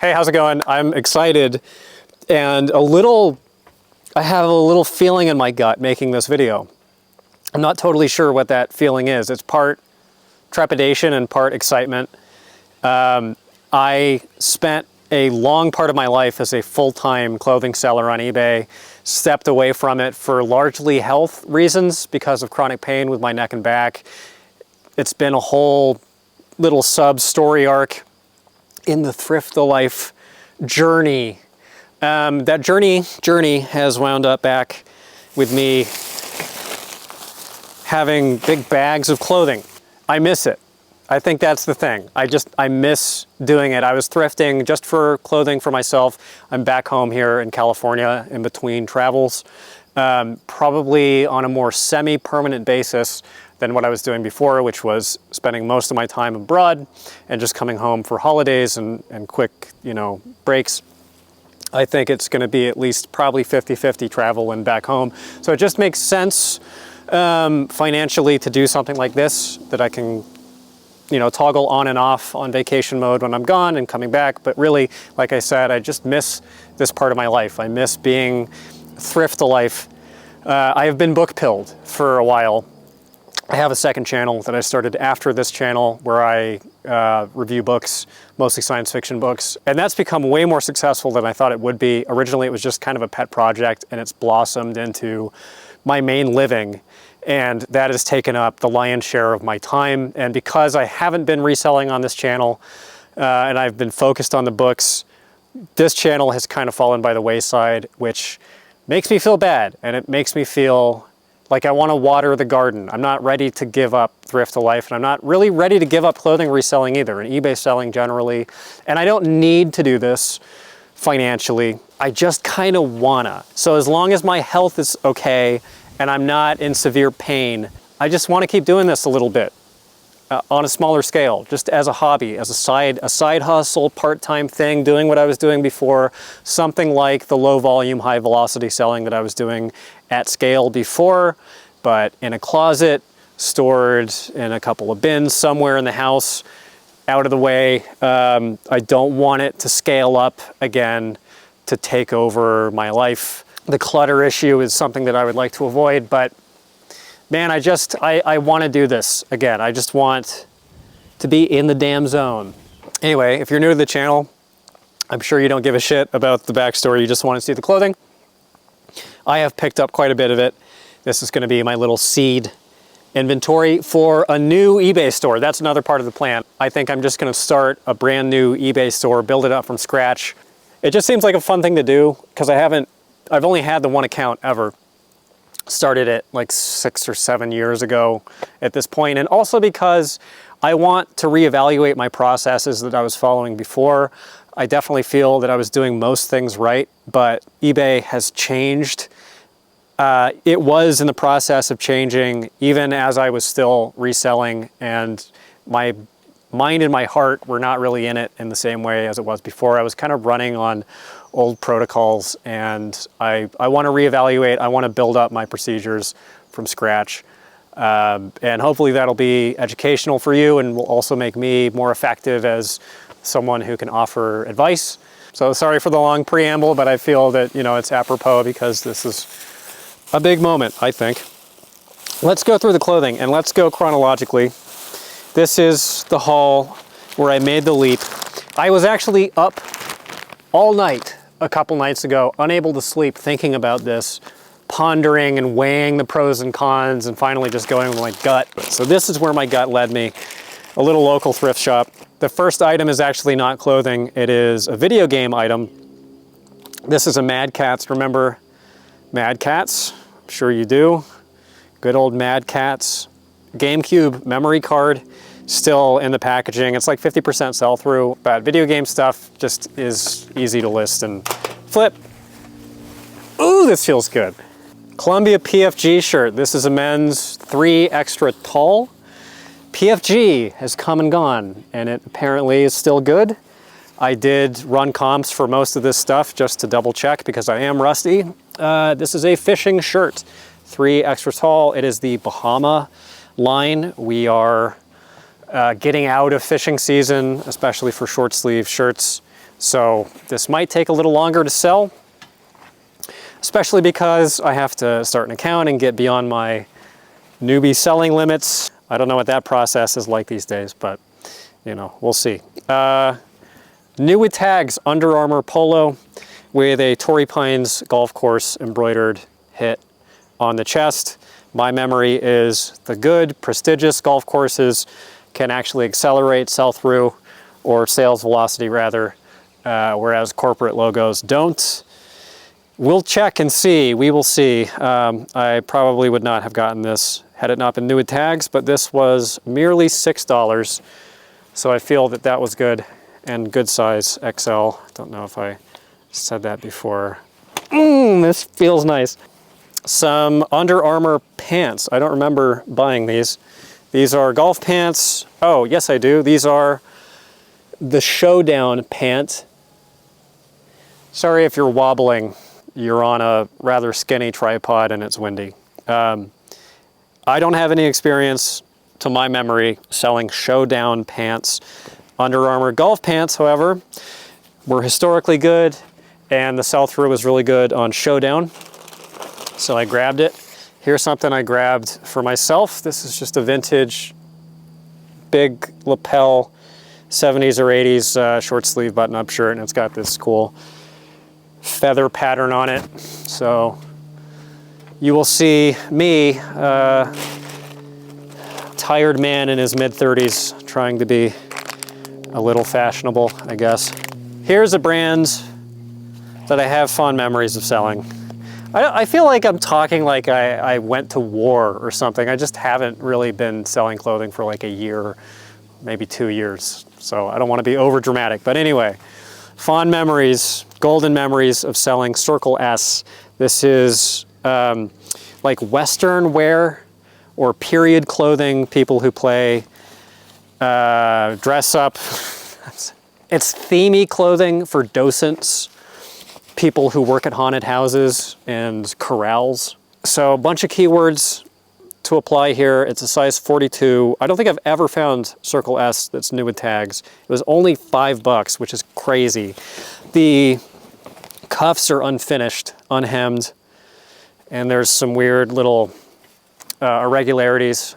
Hey, how's it going? I'm excited and I have a little feeling in my gut making this video. I'm not totally sure what that feeling is. It's part trepidation and part excitement. I spent a long part of my life as a full-time clothing seller on eBay, stepped away from it for largely health reasons because of chronic pain with my neck and back. It's been a whole little sub-story arc in the Thrift the Life journey. That journey has wound up back with me having big bags of clothing. I miss it. I think that's the thing. I miss doing it. I was thrifting just for clothing for myself. I'm back home here in California in between travels, probably on a more semi-permanent basis than what I was doing before, which was spending most of my time abroad and just coming home for holidays and quick, breaks. I think it's gonna be at least probably 50-50 travel and back home. So it just makes sense financially to do something like this that I can toggle on and off on vacation mode when I'm gone and coming back. But really, like I said, I just miss this part of my life. I miss being Thrift to Life. I have been book pilled for a while. I have a second channel that I started after this channel where I review books, mostly science fiction books. And that's become way more successful than I thought it would be. Originally, it was just kind of a pet project and it's blossomed into my main living. And that has taken up the lion's share of my time. And because I haven't been reselling on this channel and I've been focused on the books, this channel has kind of fallen by the wayside, which makes me feel bad. And it makes me feel like I want to water the garden. I'm not ready to give up Thrift to Life, and I'm not really ready to give up clothing reselling either, and eBay selling generally. And I don't need to do this financially. I just kind of wanna. So as long as my health is okay and I'm not in severe pain, I just want to keep doing this a little bit on a smaller scale, just as a hobby, as a side hustle, part-time thing, doing what I was doing before, something like the low volume, high velocity selling that I was doing at scale before, but in a closet, stored in a couple of bins somewhere in the house, out of the way. I don't want it to scale up again to take over my life. The clutter issue is something that I would like to avoid, but man, I want to do this again. I just want to be in the damn zone. Anyway, if you're new to the channel, I'm sure you don't give a shit about the backstory. You just want to see the clothing. I have picked up quite a bit of it. This is going to be my little seed inventory for a new eBay store. That's another part of the plan. I think I'm just going to start a brand new eBay store, build it up from scratch. It just seems like a fun thing to do because I've only had the one account ever. Started it like 6 or 7 years ago at this point, and also because I want to reevaluate my processes that I was following before. I definitely feel that I was doing most things right, but eBay has changed. It was in the process of changing even as I was still reselling, and my mind and my heart were not really in it in the same way as it was before. I was kind of running on old protocols, and I want to reevaluate. I want to build up my procedures from scratch. And hopefully that'll be educational for you and will also make me more effective as someone who can offer advice. So sorry for the long preamble, but I feel that, it's apropos because this is a big moment, I think. Let's go through the clothing and let's go chronologically. This is the haul where I made the leap. I was actually up all night a couple nights ago, unable to sleep, thinking about this, pondering and weighing the pros and cons, and finally just going with my gut. So this is where my gut led me, a little local thrift shop. The first item is actually not clothing, it is a video game item. This is a Mad Catz. Remember Mad Catz? I'm sure you do. Good old Mad Catz GameCube memory card. Still in the packaging. It's like 50% sell-through, but video game stuff just is easy to list and flip. Ooh, this feels good. Columbia PFG shirt. This is a men's 3 extra tall. PFG has come and gone, and it apparently is still good. I did run comps for most of this stuff just to double check because I am rusty. This is a fishing shirt, 3 extra tall. It is the Bahama line. We are getting out of fishing season, especially for short sleeve shirts. So this might take a little longer to sell, especially because I have to start an account and get beyond my newbie selling limits. I don't know what that process is like these days, but you know, we'll see. New with tags, Under Armour polo with a Torrey Pines golf course embroidered hit on the chest. My memory is the good, prestigious golf courses can actually accelerate sell-through, or sales velocity rather, whereas corporate logos don't. We'll check and see. We will see. I probably would not have gotten this had it not been new with tags, but this was merely $6. So I feel that that was good, and good size XL. Don't know if I said that before. This feels nice. Some Under Armour pants. I don't remember buying these. These are golf pants. Oh, yes I do. These are the Showdown pant. Sorry if you're wobbling. You're on a rather skinny tripod and it's windy. I don't have any experience, to my memory, selling Showdown pants. Under Armour golf pants, however, were historically good, and the sell-through was really good on Showdown. So I grabbed it. Here's something I grabbed for myself. This is just a vintage, big lapel, 70s or 80s short sleeve button-up shirt, and it's got this cool feather pattern on it. So you will see me, tired man in his mid-30s, trying to be a little fashionable, I guess. Here's a brand that I have fond memories of selling. I feel like I'm talking like I went to war or something. I just haven't really been selling clothing for like a year, maybe 2 years. So I don't want to be over dramatic. But anyway, fond memories, golden memories of selling Circle S. This is like Western wear or period clothing, people who play dress up. It's themey clothing for docents, people who work at haunted houses and corrals. So a bunch of keywords to apply here. It's a size 42. I don't think I've ever found Circle S that's new with tags. It was only $5, which is crazy. The cuffs are unfinished, unhemmed, and there's some weird little irregularities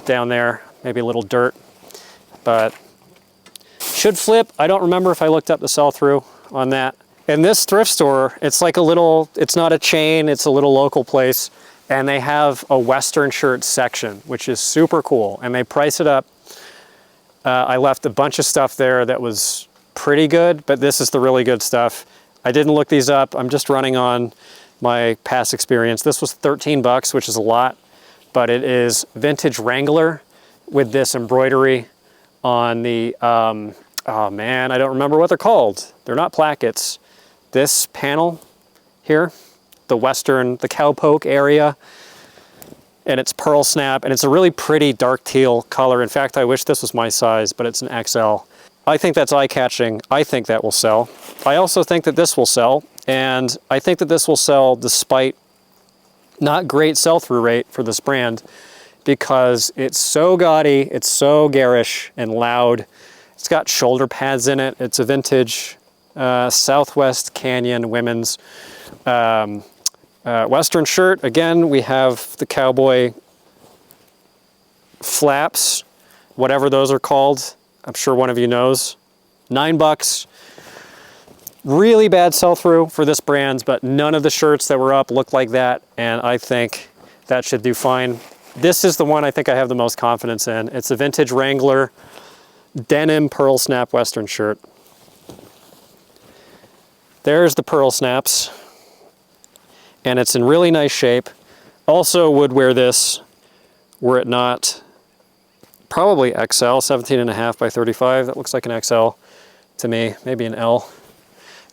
down there, maybe a little dirt, but should flip. I don't remember if I looked up the sell-through on that. In this thrift store, it's like a little, it's not a chain, it's a little local place, and they have a Western shirt section, which is super cool, and they price it up. I left a bunch of stuff there that was pretty good, but this is the really good stuff. I didn't look these up. I'm just running on my past experience. This was $13, which is a lot, but it is vintage Wrangler with this embroidery on the, oh man, I don't remember what they're called. They're not plackets. This panel here, the Western, the cowpoke area, and it's pearl snap, and it's a really pretty dark teal color. In fact, I wish this was my size, but it's an XL. I think that's eye-catching. I think that will sell. I also think that this will sell, and I think that this will sell despite not great sell-through rate for this brand, because it's so gaudy, it's so garish and loud. It's got shoulder pads in it. It's a vintage Southwest Canyon women's Western shirt. Again, we have the cowboy flaps, whatever those are called. I'm sure one of you knows. $9. Really bad sell-through for this brand, but none of the shirts that were up looked like that, and I think that should do fine. This is the one I think I have the most confidence in. It's a vintage Wrangler denim pearl snap Western shirt. There's the pearl snaps, and it's in really nice shape. Also would wear this were it not probably XL, 17.5 by 35. That looks like an XL to me, maybe an L.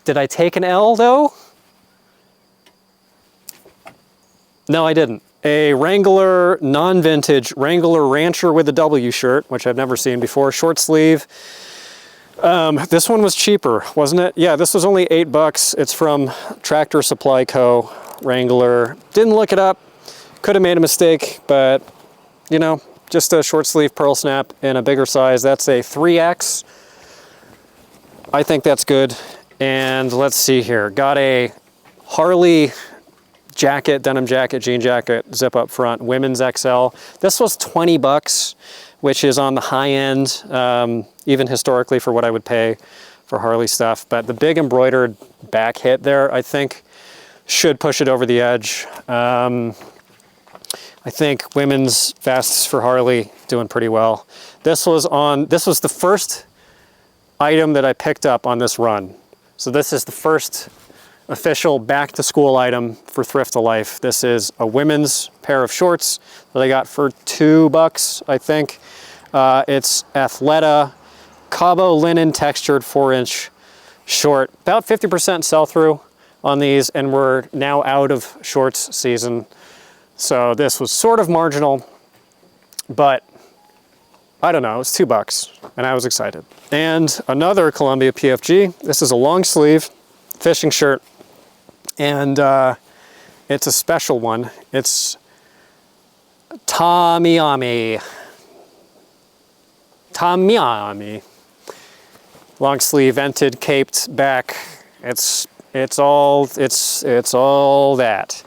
Did I take an L though? No, I didn't. A Wrangler, non-vintage Wrangler Rancher with a W shirt, which I've never seen before, short sleeve. This one was cheaper, wasn't it? Yeah, this was only $8. It's from Tractor Supply Co. Wrangler. Didn't look it up. Could have made a mistake, but you know, just a short sleeve pearl snap in a bigger size. That's a 3X. I think that's good. And let's see here. Got a Harley jacket, denim jacket, jean jacket, zip up front, women's XL. This was 20 bucks, which is on the high end, even historically for what I would pay for Harley stuff. But the big embroidered back hit there, I think, should push it over the edge. I think women's vests for Harley doing pretty well. This was the first item that I picked up on this run. So this is the first official back to school item for Thrift to Life. This is a women's pair of shorts that I got for $2, I think. It's Athleta Cabo linen textured 4-inch short. About 50% sell through on these, and we're now out of shorts season. So this was sort of marginal, but I don't know, it was $2 and I was excited. And another Columbia PFG. This is a long sleeve fishing shirt, and it's a special one. It's Tamiami. Long sleeve, vented, caped back. It's all that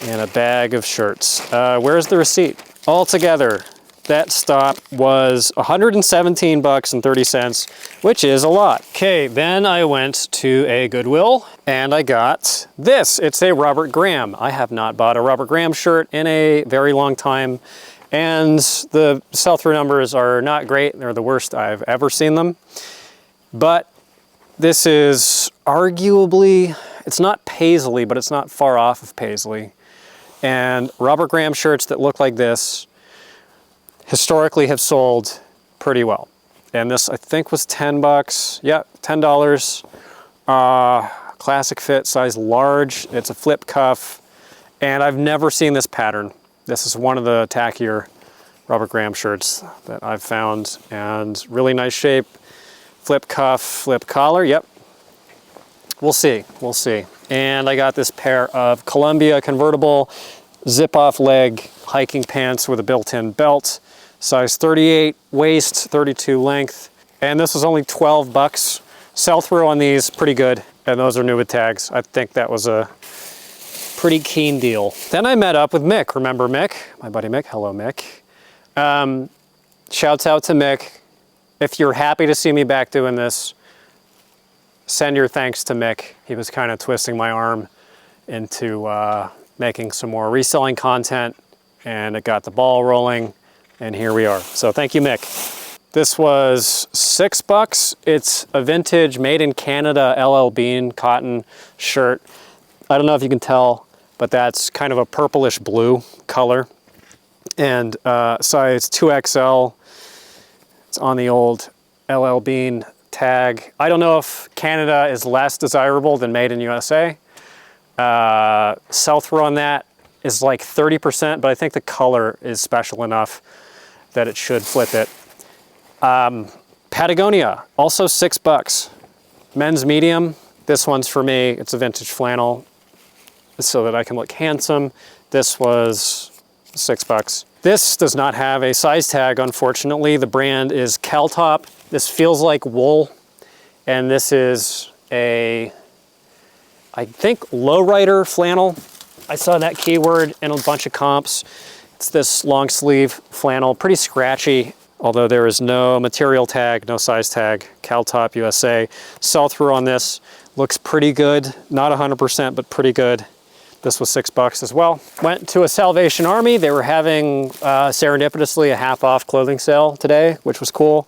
in a bag of shirts. Where's the receipt? Altogether, that stop was $117.30, which is a lot. Okay, then I went to a Goodwill and I got this. It's a Robert Graham. I have not bought a Robert Graham shirt in a very long time, and the sell-through numbers are not great. They're the worst I've ever seen them. But this is arguably, it's not paisley, but it's not far off of paisley. And Robert Graham shirts that look like this historically have sold pretty well. And this, I think, was $10. Yeah, $10. Classic fit, size large. It's a flip cuff. And I've never seen this pattern. This is one of the tackier Robert Graham shirts that I've found. And really nice shape. Flip cuff, flip collar. Yep. We'll see. We'll see. And I got this pair of Columbia convertible zip-off leg hiking pants with a built-in belt. Size 38 waist, 32 length. And this was only $12. Sell-through on these, pretty good. And those are new with tags. I think that was a pretty keen deal. Then I met up with Mick. Remember Mick? My buddy Mick. Hello, Mick. Shouts out to Mick. If you're happy to see me back doing this, send your thanks to Mick. He was kind of twisting my arm into making some more reselling content, and it got the ball rolling, and here we are. So thank you, Mick. This was $6. It's a vintage made in Canada LL Bean cotton shirt. I don't know if you can tell, but that's kind of a purplish blue color, and size 2XL. It's on the old LL Bean tag. I don't know if Canada is less desirable than made in USA. Sell-through on that is like 30%, but I think the color is special enough that it should flip it. Patagonia, also $6. Men's medium. This one's for me. It's a vintage flannel so that I can look handsome. This was $6. This does not have a size tag, unfortunately. The brand is Caltop. This feels like wool, and this is a, I think, lowrider flannel. I saw that keyword in a bunch of comps. It's this long sleeve flannel, pretty scratchy, although there is no material tag, no size tag. Caltop USA. Sell-through on this looks pretty good. Not 100%, but pretty good. This was $6 as well. Went to a Salvation Army. They were having, serendipitously, a half-off clothing sale today, which was cool.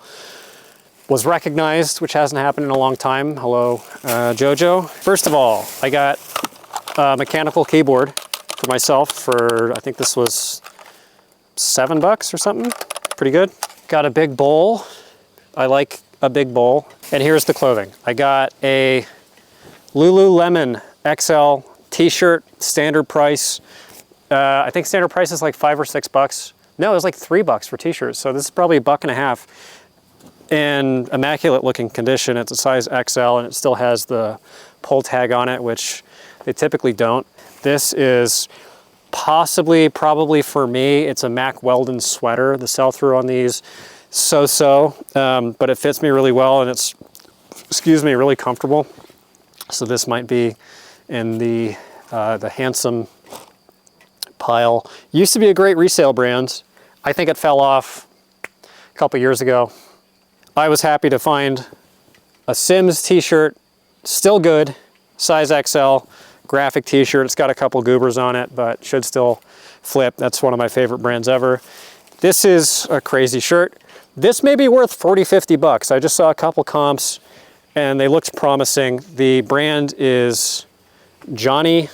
Was recognized, which hasn't happened in a long time. Hello, Jojo. First of all, I got a mechanical keyboard for myself for, I think this was $7 or something. Pretty good. Got a big bowl. I like a big bowl. And here's the clothing. I got a Lululemon XL t-shirt, standard price. I think standard price is like $5 or $6. No, it was like $3 for t-shirts. So this is probably $1.50. In immaculate looking condition. It's a size XL and it still has the pull tag on it, which they typically don't. This is probably for me, it's a Mack Weldon sweater. The sell-through on these, so-so, but it fits me really well, and it's excuse me, really comfortable. So this might be in the handsome pile. Used to be a great resale brand. I think it fell off a couple years ago. I was happy to find a Sims t-shirt, still good, size XL, graphic t-shirt. It's got a couple goobers on it, but should still flip. That's one of my favorite brands ever. This is a crazy shirt. This may be worth 40, 50 bucks. I just saw a couple comps and they looked promising. The brand is Gani,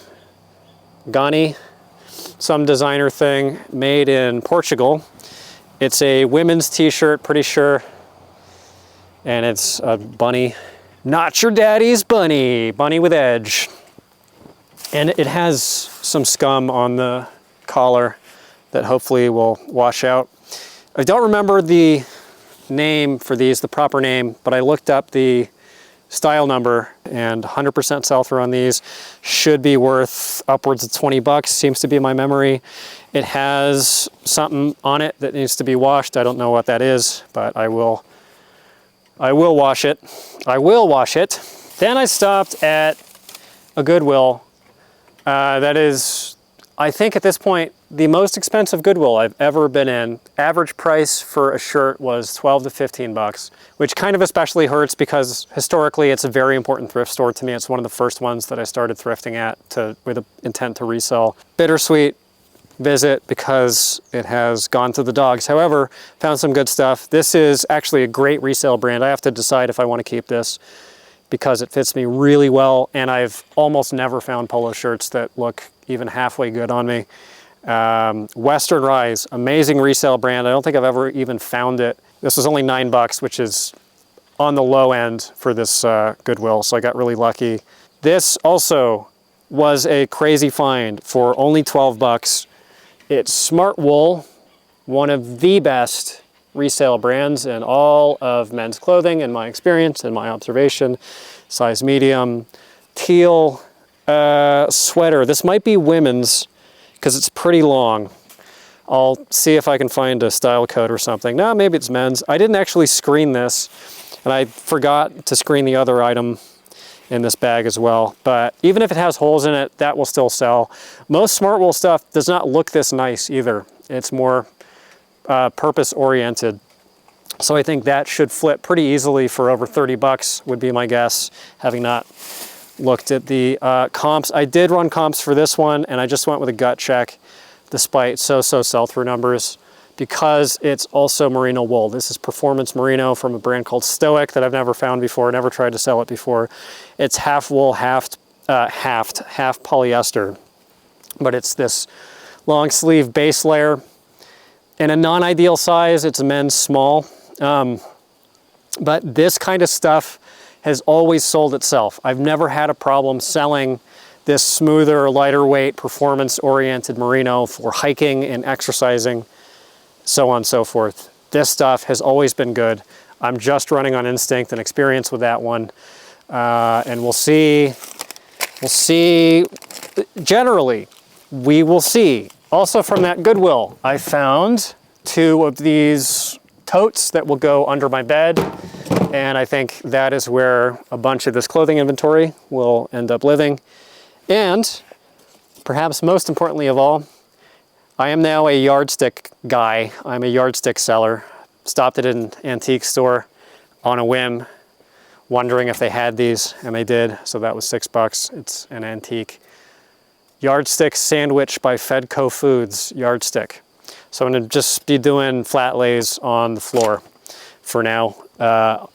some designer thing made in Portugal. It's a women's t-shirt, pretty sure. And it's a bunny, not your daddy's bunny, bunny with edge. And it has some scum on the collar that hopefully will wash out. I don't remember the name for these, the proper name, but I looked up the style number and 100% sell-through on these. Should be worth upwards of 20 bucks, seems to be my memory. It has something on it that needs to be washed. I don't know what that is, but I will wash it. I will wash it. Then I stopped at a Goodwill. That is, I think at this point, the most expensive Goodwill I've ever been in. Average price for a shirt was 12 to 15 bucks, which kind of especially hurts because historically it's a very important thrift store to me. It's one of the first ones that I started thrifting at with the intent to resell. Bittersweet visit because it has gone to the dogs. However, found some good stuff. This is actually a great resale brand. I have to decide if I want to keep this because it fits me really well, and I've almost never found polo shirts that look even halfway good on me. Western Rise, amazing resale brand. I don't think I've ever even found it. This was only 9 bucks, which is on the low end for this Goodwill, so I got really lucky. This also was a crazy find for only 12 bucks. It's Smart Wool, one of the best resale brands in all of men's clothing in my experience and my observation. Size medium, teal sweater. This might be women's because it's pretty long. I'll see if I can find a style code or something. No, maybe it's men's. I didn't actually screen this, and I forgot to screen the other item in this bag as well. But even if it has holes in it, that will still sell. Most Smart Wool stuff does not look this nice either. It's more purpose-oriented. So I think that should flip pretty easily for over 30 bucks would be my guess, having not looked at the comps. I did run comps for this one, and I just went with a gut check despite so-so sell-through numbers because it's also merino wool. This is performance merino from a brand called Stoic that I've never found before, never tried to sell it before. It's half wool, half polyester, but it's this long sleeve base layer. In a non-ideal size, it's a men's small, but this kind of stuff has always sold itself. I've never had a problem selling this smoother, lighter weight, performance-oriented merino for hiking and exercising, so on and so forth. This stuff has always been good. I'm just running on instinct and experience with that one. And we'll see, generally, we will see. Also from that Goodwill, I found 2 of these totes that will go under my bed. And I think that is where a bunch of this clothing inventory will end up living. And perhaps most importantly of all, I am now a yardstick guy. I'm a yardstick seller. Stopped at an antique store on a whim, wondering if they had these, and they did. So that was 6 bucks. It's an antique yardstick sandwich by Fedco Foods yardstick. So I'm gonna just be doing flat lays on the floor for now.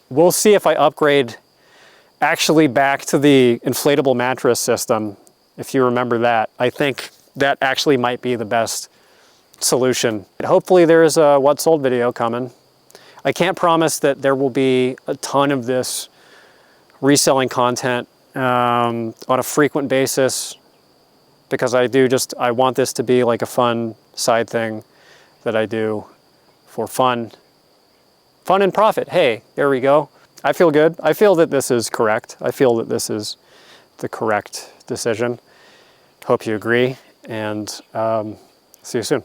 We'll see if I upgrade actually back to the inflatable mattress system. If you remember that, I think that actually might be the best solution. Hopefully there is a what sold video coming. I can't promise that there will be a ton of this reselling content on a frequent basis, because I want this to be like a fun side thing that I do for fun and profit. Hey, there we go. I feel good. I feel that this is correct. I feel that this is the correct decision. Hope you agree, and see you soon.